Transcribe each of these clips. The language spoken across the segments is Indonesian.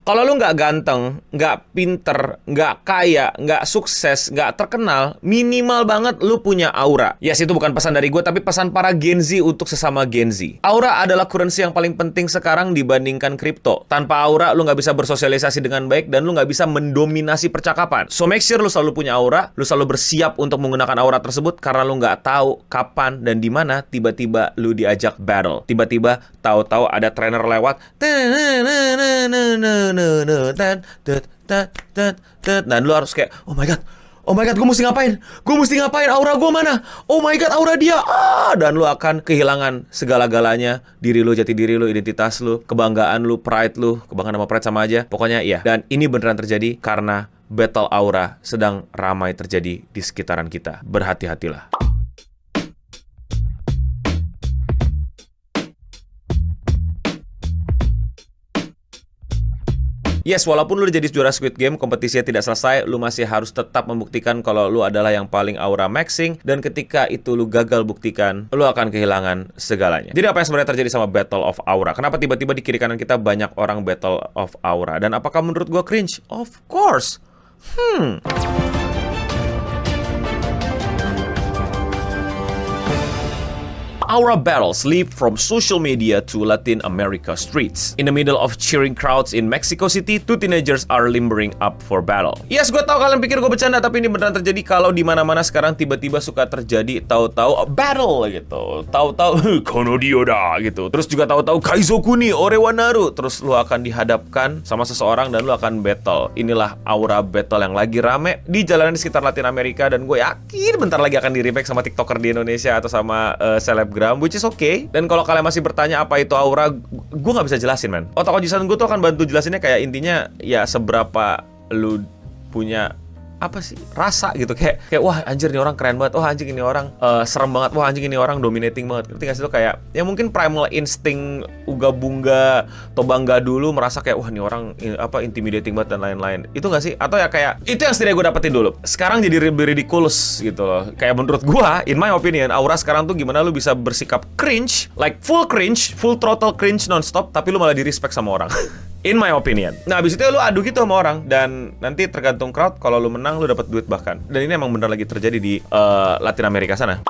Kalau lu nggak ganteng, nggak pinter, nggak kaya, nggak sukses, nggak terkenal, minimal banget lu punya aura. Yes, itu bukan pesan dari gue, tapi pesan para Gen Z untuk sesama Gen Z. Aura adalah currency yang paling penting sekarang dibandingkan kripto. Tanpa aura, lu nggak bisa bersosialisasi dengan baik dan lu nggak bisa mendominasi percakapan. So make sure lu selalu punya aura, lu selalu bersiap untuk menggunakan aura tersebut karena lu nggak tahu kapan dan di mana tiba-tiba lu diajak battle. Tiba-tiba tahu-tahu ada trainer lewat. Dan lu harus kayak, oh my god, gue mesti ngapain, aura gue mana, oh my god, aura dia, dan lu akan kehilangan segala-galanya, diri lu, jati diri lu, identitas lu, kebanggaan lu, pride lu, kebanggaan sama pride sama aja, pokoknya iya. Dan ini beneran terjadi karena battle aura sedang ramai terjadi di sekitaran kita. Berhati-hatilah. Yes, walaupun lu udah jadi juara Squid Game, kompetisinya tidak selesai, lu masih harus tetap membuktikan kalau lu adalah yang paling aura maxing, dan ketika itu lu gagal buktikan, lu akan kehilangan segalanya. Jadi apa yang sebenarnya terjadi sama Battle of Aura? Kenapa tiba-tiba di kiri kanan kita banyak orang Battle of Aura? Dan apakah menurut gua cringe? Of course. Aura battles leap from social media to Latin America streets. In the middle of cheering crowds in Mexico City, two teenagers are limbering up for battle. Yes, gue tahu kalian pikir gue bercanda, tapi ini beneran terjadi kalau di mana-mana sekarang tiba-tiba suka terjadi tahu-tahu battle gitu. Tahu-tahu kono dioda gitu. Terus juga tahu-tahu kaizoku ni orewa naru. Terus lu akan dihadapkan sama seseorang dan lu akan battle. Inilah aura battle yang lagi rame di jalanan di sekitar Latin Amerika, dan gue yakin bentar lagi akan di-remake sama TikToker di Indonesia atau sama selebgram, which is okay. Dan kalau kalian masih bertanya apa itu aura, gue nggak bisa jelasin, man. Otak ojisan gue tuh akan bantu jelasinnya, kayak intinya ya seberapa lu punya apa sih rasa gitu, kayak wah anjir ini orang keren banget, wah anjing ini orang serem banget, wah anjing ini orang dominating banget. Ngerti gak sih? Itu kayak ya mungkin primal instinct uga bunga atau bangga dulu, merasa kayak wah ini orang intimidating banget dan lain-lain. Itu gak sih? Atau ya kayak itu yang setidaknya gue dapetin dulu. Sekarang jadi ridiculous gitu loh. Kayak menurut gue, in my opinion, aura sekarang tuh gimana lu bisa bersikap cringe, like full throttle cringe nonstop, tapi lu malah di respect sama orang. In my opinion. Nah, abis itu lu adu gitu sama orang, dan nanti tergantung crowd, kalau lu menang lu dapat duit bahkan. Dan ini emang bener lagi terjadi di Latin Amerika sana.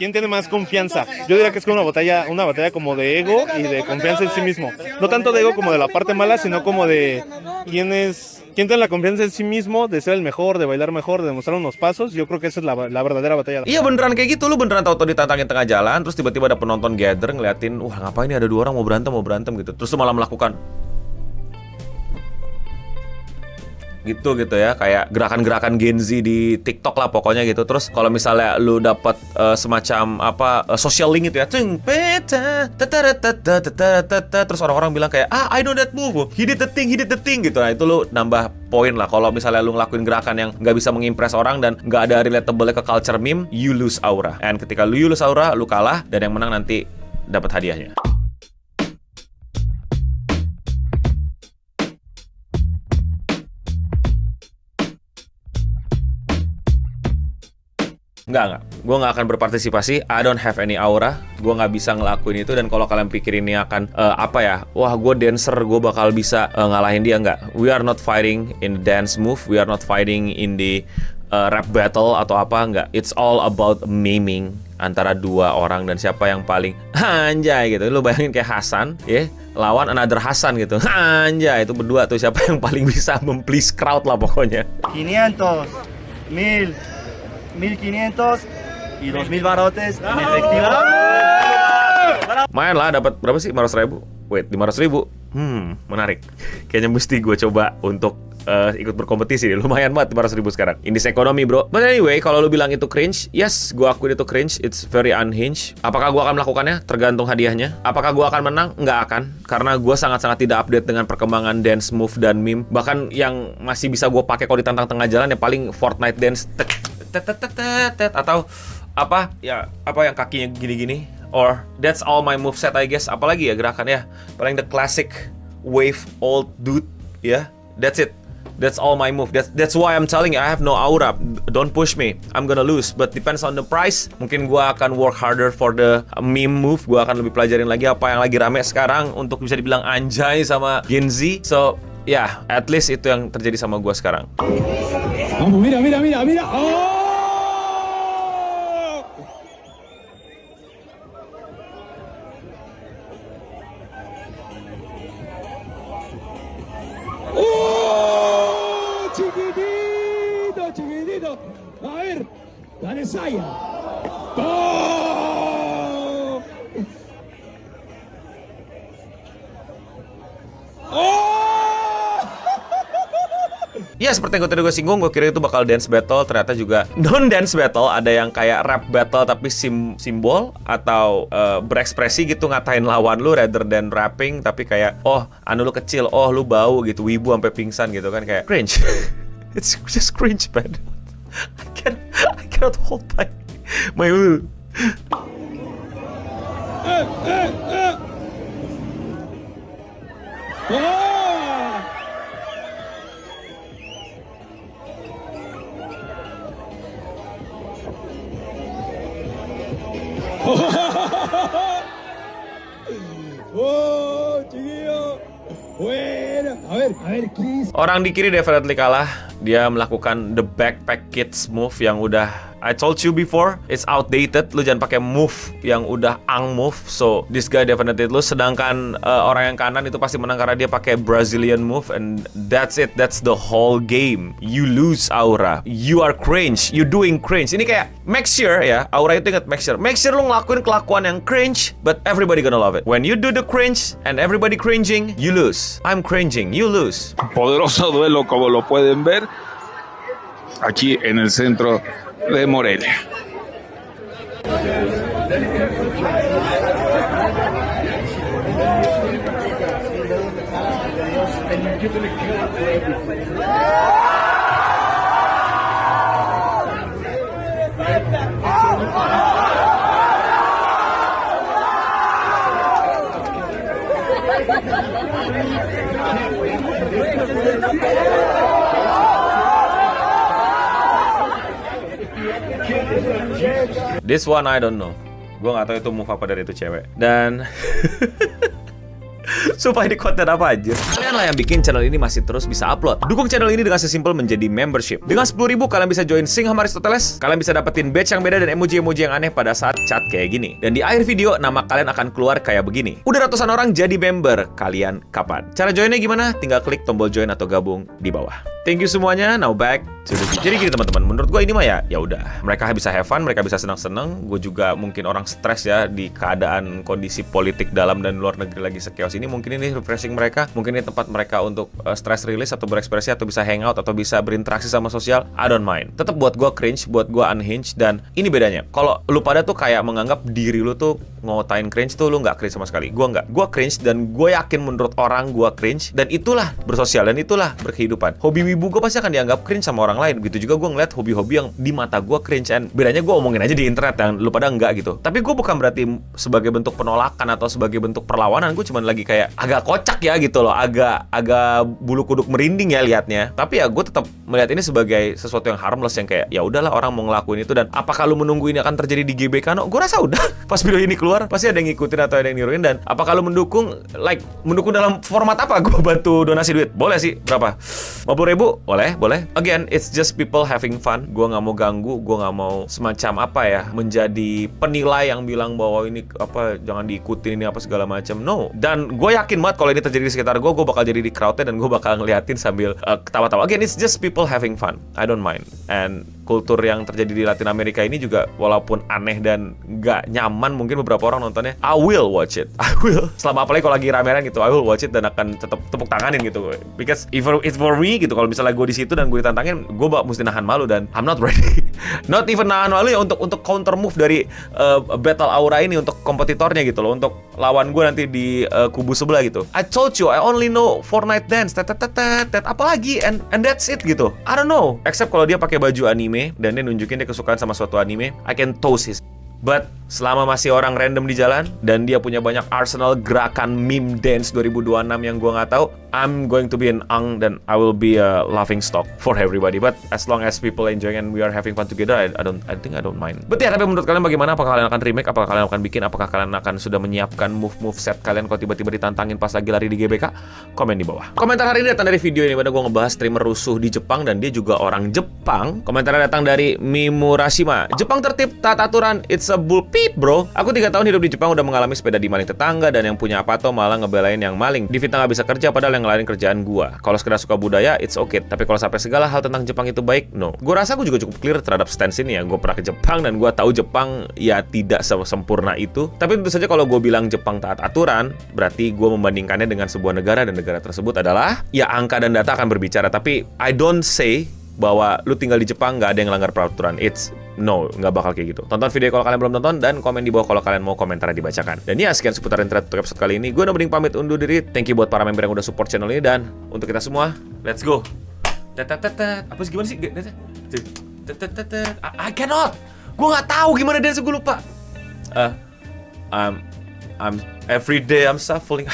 ¿Quién tiene más confianza? Yo diría que es una batalla como de ego y de confianza en sí mismo. No tanto de ego como de la parte mala, sino como de quién tiene la confianza en sí mismo, de ser el mejor, de bailar mejor, de demostrar unos pasos. Yo creo que esa es la verdadera batalla. Iya beneran kayak gitu, lu beneran tahu-tahu ditantangin tengah jalan, terus tiba-tiba ada penonton gather ngeliatin, wah ngapain nih ada dua orang mau berantem gitu. Terus lu malah melakukan gitu ya, kayak gerakan-gerakan Gen Z di TikTok lah pokoknya gitu. Terus kalau misalnya lu dapat semacam social link gitu ya, terus orang-orang bilang kayak I know that move, he did the thing gitu. Nah itu lu nambah poin lah. Kalau misalnya lu ngelakuin gerakan yang nggak bisa mengimpress orang dan nggak ada relatable ke culture meme, you lose aura. And ketika lu lose aura, lu kalah, dan yang menang nanti dapat hadiahnya. Enggak. Gue nggak akan berpartisipasi. I don't have any aura. Gue nggak bisa ngelakuin itu. Dan kalau kalian pikir ini akan wah gue dancer, gue bakal bisa ngalahin dia, enggak. We are not fighting in the dance move. We are not fighting in the rap battle atau apa, enggak. It's all about miming antara dua orang, dan siapa yang paling anjay gitu. Lu bayangin kayak Hasan ya lawan another Hasan gitu. Anjay, itu berdua tuh siapa yang paling bisa memplease crowd lah pokoknya. 500, 1000, 1500 y 2000 barotes en efectivo. Main lah, dapat berapa sih? 500.000. Wait, 500.000. Menarik. Kayaknya mesti gue coba untuk ikut berkompetisi deh. Lumayan banget 500.000 sekarang. Indeks ekonomi, bro. But anyway, kalau lu bilang itu cringe, yes, gue akuin itu cringe. It's very unhinged. Apakah gue akan melakukannya? Tergantung hadiahnya. Apakah gue akan menang? Nggak akan. Karena gue sangat-sangat tidak update dengan perkembangan dance move dan meme. Bahkan yang masih bisa gue pakai kalau ditantang tengah jalan ya paling Fortnite dance atau apa yang kakinya gini-gini, or that's all my moveset I guess. Apalagi ya gerakan ya, paling the classic wave old dude ya, that's it. That's all my move. That's why I'm telling you, I have no aura. Don't push me. I'm gonna lose. But depends on the price. Mungkin gue akan work harder for the meme move. Gue akan lebih pelajarin lagi apa yang lagi rame sekarang untuk bisa dibilang anjay sama Gen Z. So, yeah, at least itu yang terjadi sama gue sekarang. Mira, mira, mira, mira. ¡Oh! ¡Oh! Chiquitito, chiquitito. A ver, dale saya. ¡Oh! ¡Oh! Ya seperti yang tadi gue singgung, gue kira itu bakal dance battle. Ternyata juga non-dance battle. Ada yang kayak rap battle tapi simbol atau berekspresi gitu, ngatain lawan lu rather than rapping. Tapi kayak, oh anu lu kecil, oh lu bau gitu, wibu sampai pingsan gitu kan. Kayak cringe. It's just cringe, man. I cannot hold my will. ¡Oh! ¡Oh, chiquillo! Bueno, a ver, Chris. Orang di kiri definitely kalah. Dia melakukan the backpack kids move yang udah I told you before, it's outdated. Lu jangan pakai move yang udah ang move. So this guy definitely lose. Sedangkan orang yang kanan itu pasti menang karena dia pakai Brazilian move, and that's it. That's the whole game. You lose, Aura. You are cringe. You doing cringe. Ini kayak make sure ya. Aura itu ingat make sure. Make sure lu ngelakuin kelakuan yang cringe, but everybody gonna love it. When you do the cringe and everybody cringing, you lose. I'm cringing. You lose. Poderoso duelo, como lo pueden ver aquí en el centro de Morelia. This one I don't know. Gue gak tahu itu move apa dari itu cewek. Dan supaya di konten apa aja. Kalian lah yang bikin channel ini masih terus bisa upload. Dukung channel ini dengan sesimpel menjadi membership. Dengan 10.000 kalian bisa join Sing sama Aristoteles. Kalian bisa dapetin badge yang beda dan emoji-emoji yang aneh pada saat chat kayak gini. Dan di akhir video nama kalian akan keluar kayak begini. Udah ratusan orang jadi member. Kalian kapan? Cara joinnya gimana? Tinggal klik tombol join atau gabung di bawah. Thank you semuanya. Now back to the video. Jadi gini teman-teman, menurut gue ini mah ya udah. Mereka bisa have fun, mereka bisa senang-senang. Gue juga mungkin orang stres ya di keadaan kondisi politik dalam dan luar negeri lagi sekios ini. Mungkin ini refreshing mereka, mungkin ini tempat mereka untuk stress release atau berekspresi atau bisa hangout atau bisa berinteraksi sama sosial. I don't mind. Tetap buat gue cringe, buat gue unhinged, dan ini bedanya. Kalau lu pada tuh kayak menganggap diri lu tuh ngotain cringe tuh lu nggak cringe sama sekali. Gue nggak. Gue cringe dan gue yakin menurut orang gue cringe, dan itulah bersosial dan itulah berkehidupan. Hobi wibu gue pasti akan dianggap cringe sama orang lain. Begitu juga gue ngeliat hobi-hobi yang di mata gue cringe, and bedanya gue omongin aja di internet yang lu pada enggak gitu. Tapi gue bukan berarti sebagai bentuk penolakan atau sebagai bentuk perlawanan. Gue cuman lagi kayak agak kocak ya gitu loh, agak bulu kuduk merinding ya liatnya. Tapi ya gue tetap melihat ini sebagai sesuatu yang harmless, yang kayak ya udahlah orang mau ngelakuin itu. Dan apakah lu menunggu ini akan terjadi di GBK? No, gue rasa udah. Pas video ini keluar pasti ada yang ngikutin atau ada yang niruin. Dan apakah lu mendukung dalam format apa? Gue bantu donasi duit, boleh sih. Berapa? 50.000? Boleh. Again, it's just people having fun. Gue nggak mau ganggu, gue nggak mau semacam apa ya, menjadi penilai yang bilang bahwa ini apa jangan diikutin ini apa segala macam. No. Dan gue yakin banget kalau ini terjadi di sekitar gue bakal jadi di crowdnya dan gue bakal ngeliatin sambil ketawa-tawa. Again, it's just people having fun. I don't mind. And kultur yang terjadi di Latin Amerika ini juga walaupun aneh dan nggak nyaman mungkin beberapa orang nontonnya, I will watch it. I will. Selama apalagi kalau lagi rame-rame gitu, I will watch it dan akan tetap tepuk tanganin gitu. Because if it's for me gitu, kalau misalnya gue di situ dan gue ditantangin, gue mesti nahan malu dan I'm not ready. Not even nahan malu ya untuk counter move dari battle Aura ini untuk kompetitornya gitu loh, untuk lawan gue nanti di kubu sebelah gitu. I told you I only know Fortnite dance, apalagi and that's it gitu. I don't know. Except kalau dia pakai baju anime dan dia nunjukin dia kesukaan sama suatu anime, I can toast his. But selama masih orang random di jalan dan dia punya banyak arsenal gerakan meme dance 2026 yang gue nggak tahu, I'm going to be an ang, then I will be a laughing stock for everybody. But as long as people enjoying and we are having fun together, I think I don't mind. But ya, tapi menurut kalian bagaimana? Apakah kalian akan remake? Apakah kalian akan bikin? Apakah kalian akan sudah menyiapkan move set kalian kalau tiba-tiba ditantangin pas lagi lari di GBK? Komen di bawah. Komentar hari ini datang dari video ini, mana gue ngebahas streamer rusuh di Jepang dan dia juga orang Jepang. Komentarnya datang dari Mimurashima. Jepang tertib, taat aturan, it's a bull peep bro. Aku 3 tahun hidup di Jepang udah mengalami sepeda dimaling tetangga dan yang punya Apato malah ngebelain yang maling. Difitnah nggak bisa kerja padahal yang ngelarin kerjaan gua. Kalau sekedar suka budaya, it's okay. Tapi kalau sampai segala hal tentang Jepang itu baik, no. Gua rasa gua juga cukup clear terhadap stance ini ya. Gua pernah ke Jepang dan gua tahu Jepang ya tidak sempurna itu. Tapi tentu saja kalau gua bilang Jepang taat aturan, berarti gua membandingkannya dengan sebuah negara dan negara tersebut adalah ya angka dan data akan berbicara. Tapi I don't say bahwa lu tinggal di Jepang nggak ada yang langgar peraturan. It's no, nggak bakal kayak gitu. Tonton video kalau kalian belum nonton dan komen di bawah kalau kalian mau komentarnya dibacakan. Dan ya, sekian seputar internet untuk episode kali ini. Gue Nobeding pamit undur diri. Thank you buat para member yang udah support channel ini, dan untuk kita semua, let's go. Apa sih, gimana sih? I cannot. Gue nggak tahu gimana dance, gue lupa. I'm every day I'm shuffling.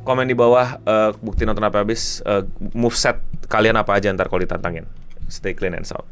Komen di bawah, bukti nonton apa habis, move set kalian apa aja ntar kalau ditantangin. Stay clean and sound.